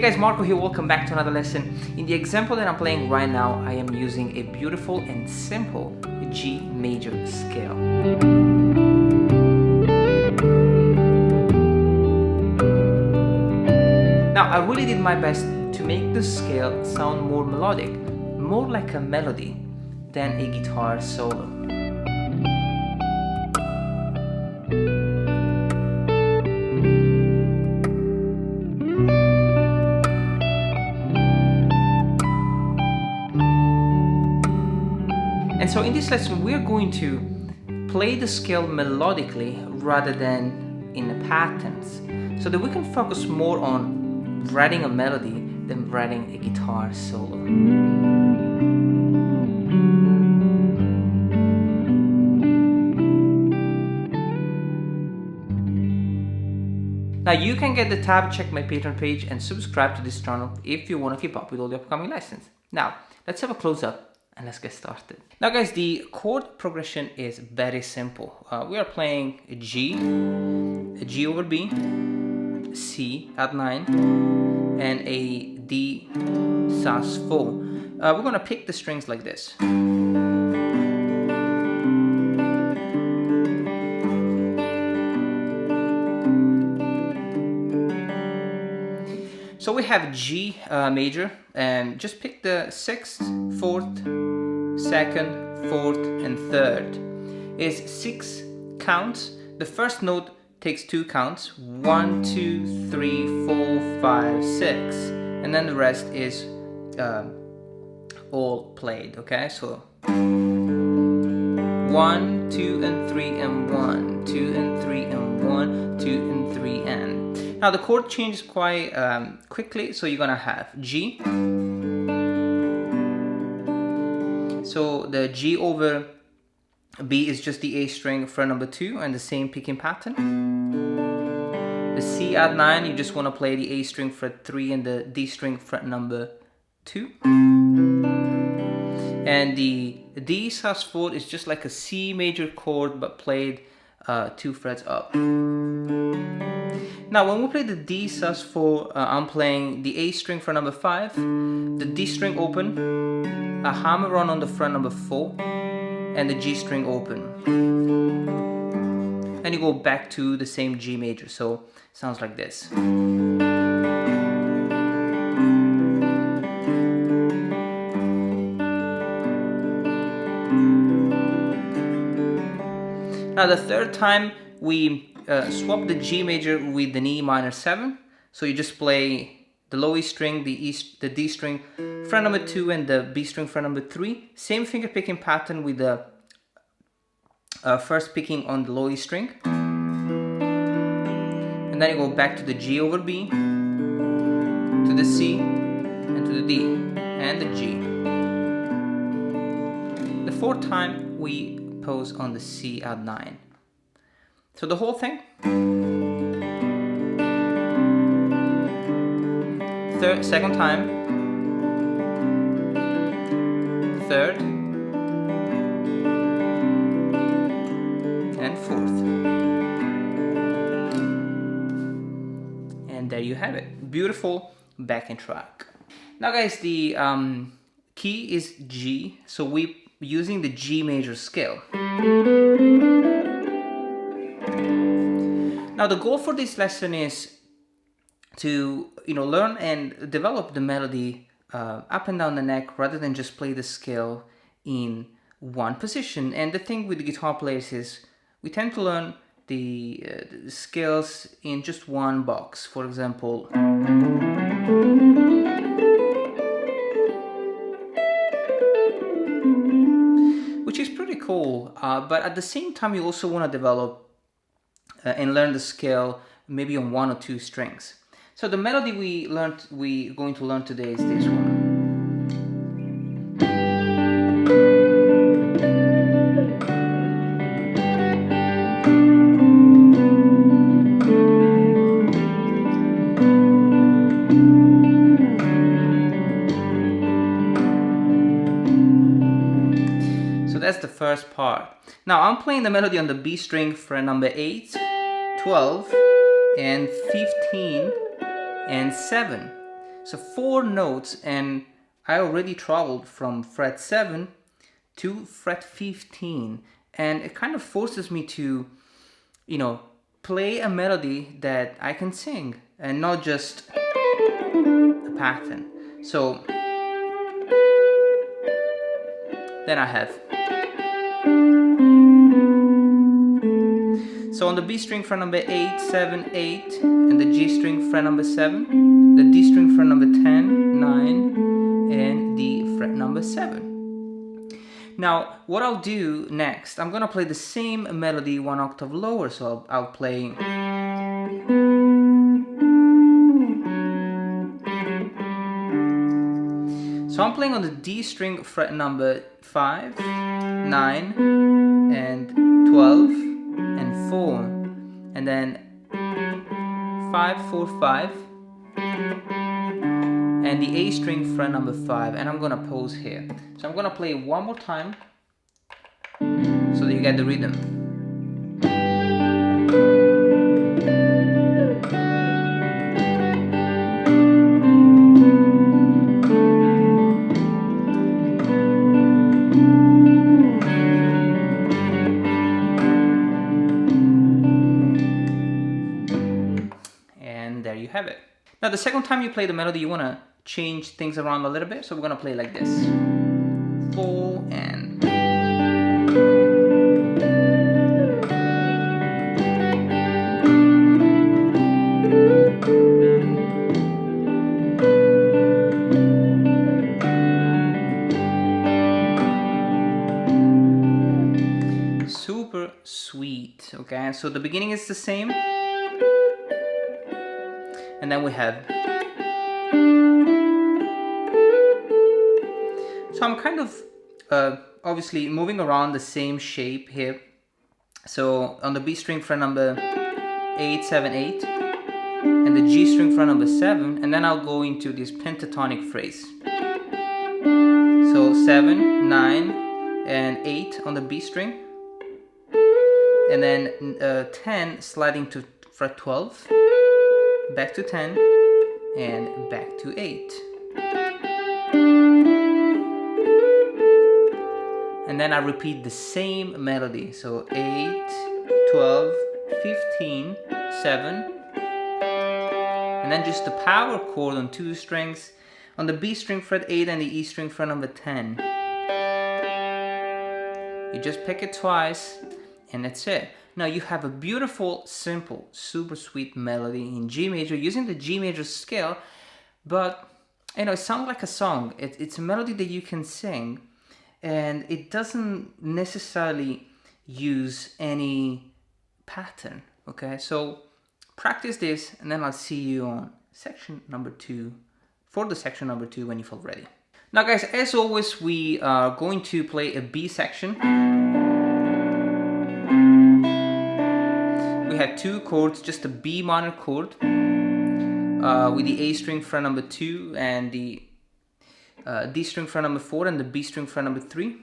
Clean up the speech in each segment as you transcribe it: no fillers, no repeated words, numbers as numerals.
guys, Marco here, welcome back to another lesson. In the example that I'm playing right now, I am using a beautiful and simple G major scale. Now, I really did my best to make the scale sound more melodic, more like a melody than a guitar solo. And so in this lesson, we're going to play the scale melodically rather than in the patterns, so that we can focus more on writing a melody than writing a guitar solo. Now you can get the tab, check my Patreon page, and subscribe to this channel if you want to keep up with all the upcoming lessons. Now, let's have a close-up and let's get started. Now guys, the chord progression is very simple. We are playing a G over B, C add 9, and a D sus4. We're gonna pick the strings like this. So we have G major, and just pick the 6th, 4th, 2nd, 4th, and 3rd. It's 6 counts. The first note takes 2 counts, 1, 2, 3, 4, 5, 6, and then the rest is all played. Okay, so 1, 2, and 3, and 1, 2, and 3, and 1, 2, and 3, and. Now the chord changes quite quickly, so you're gonna have G. So the G over B is just the A string fret number 2 and the same picking pattern. The C add 9, you just want to play the A string fret 3 and the D string fret number 2. And the D sus4 is just like a C major chord but played 2 frets up. Now when we play the D sus4, I'm playing the A string fret number 5, the D string open, a hammer on the fret number 4, and the G string open. And you go back to the same G major, so it sounds like this. Now the third time we swap the G major with an E minor 7, so you just play the low E string, the D string fret number 2 and the B string fret number 3. Same finger picking pattern with the first picking on the low E string. And then you go back to the G over B, to the C, and to the D, and the G. The fourth time we pause on the C add 9. So the whole thing. Second time, third, and fourth. And there you have it. Beautiful backing track. Now guys, the key is G, so we're using the G major scale. Now the goal for this lesson is to learn and develop the melody up and down the neck rather than just play the scale in one position. And the thing with the guitar players is we tend to learn the scales in just one box. For example, which is pretty cool, but at the same time you also want to develop and learn the scale maybe on 1 or 2 strings. So the melody we're going to learn today is this one. So that's the first part. Now I'm playing the melody on the B string fret number 8, 12, and 15, and 7. So 4 notes, and I already traveled from fret 7 to fret 15, and it kind of forces me to, you know, play a melody that I can sing and not just a pattern. So then I have, so on the B string fret number 8, 7, 8, and the G string fret number 7, the D string fret number 10, 9, and the fret number 7. Now, what I'll do next, I'm gonna play the same melody 1 octave lower, so I'll play. So I'm playing on the D string fret number 5, 9, and 12, and 4, and then 5, 4, 5, and the A string fret number 5, and I'm gonna pause here. So I'm gonna play one more time so that you get the rhythm. And there you have it. Now the second time you play the melody, you wanna change things around a little bit, so we're gonna play like this. 4 and super sweet. Okay, so the beginning is the same, and then we have. So I'm kind of obviously moving around the same shape here. So on the B string fret number 8, 7, 8, and the G string fret number 7, and then I'll go into this pentatonic phrase. So 7, 9, and 8 on the B string, and then 10 sliding to fret 12, back to 10, and back to 8. And then I repeat the same melody, so 8, 12, 15, 7, and then just the power chord on 2 strings, on the B string fret 8 and the E string fret number 10. You just pick it twice, and that's it. Now you have a beautiful, simple, super sweet melody in G major using the G major scale, but you know, it sounds like a song. It's a melody that you can sing, and it doesn't necessarily use any pattern. Okay, so practice this, and then I'll see you on section number 2, for the section number 2 when you feel ready. Now guys, as always, we are going to play a B section. We have 2 chords, just a B minor chord with the A string fret number 2 and the D string fret number 4 and the B string fret number 3.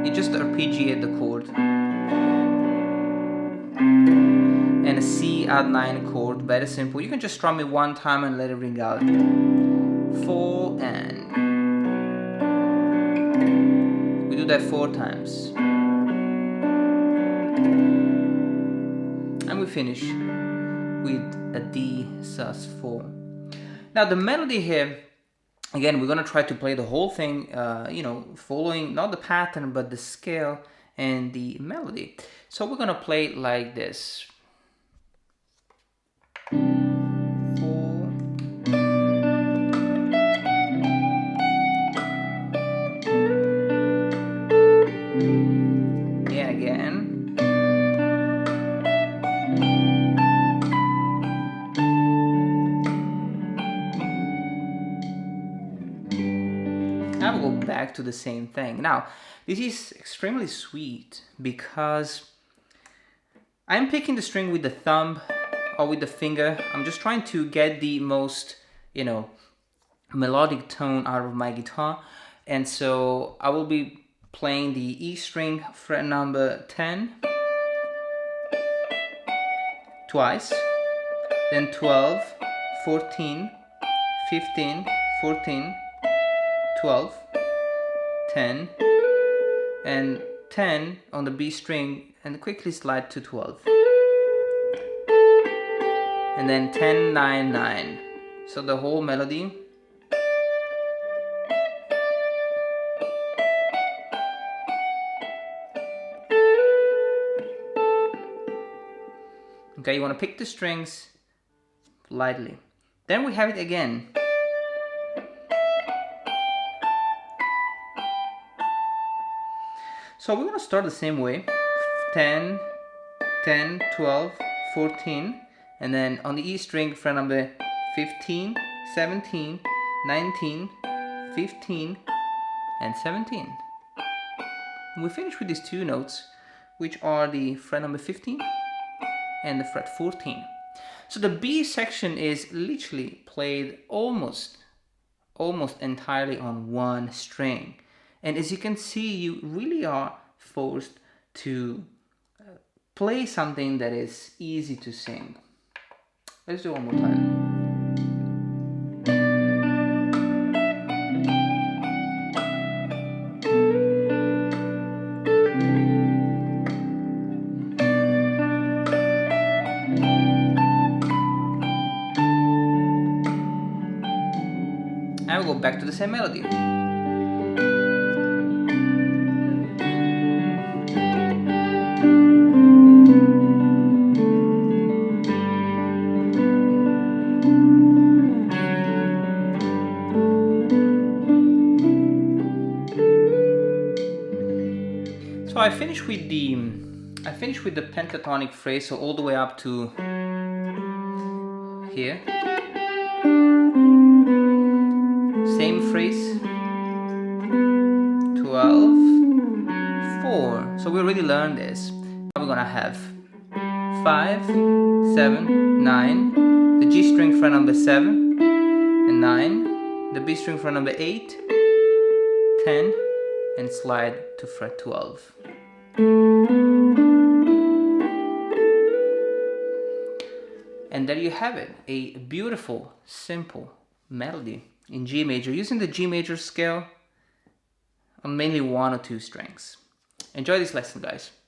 You just arpeggiate the chord. And a C add 9 chord, very simple. You can just strum it one time and let it ring out. 4 and. We do that 4 times. And we finish with a D sus4. Now the melody here, again, we're gonna try to play the whole thing, you know, following not the pattern but the scale and the melody. So we're gonna play it like this. 4. And again. Now we'll go back to the same thing. Now, this is extremely sweet because I'm picking the string with the thumb or with the finger. I'm just trying to get the most, you know, melodic tone out of my guitar. And so I will be playing the E string fret number 10 twice, then 12, 14, 15, 14, 12, 10, and 10 on the B string, and quickly slide to 12. And then 10, 9, 9. So the whole melody. Okay, you want to pick the strings lightly. Then we have it again. So we're going to start the same way. 10, 10, 12, 14. And then on the E string, fret number 15, 17, 19, 15, and 17. And we finish with these two notes, which are the fret number 15 and the fret 14. So the B section is literally played almost entirely on one string. And as you can see, you really are forced to play something that is easy to sing. Let's do it one more time. And we'll go back to the same melody. So I finished with the pentatonic phrase, so all the way up to here. Same phrase. 12, 4. So we already learned this. Now we're gonna have 5, 7, 9, the G string fret number 7 and 9, the B string fret number 8, 10, and slide to fret 12. And there you have it, a beautiful, simple melody in G major, using the G major scale on mainly one or two strings. Enjoy this lesson, guys.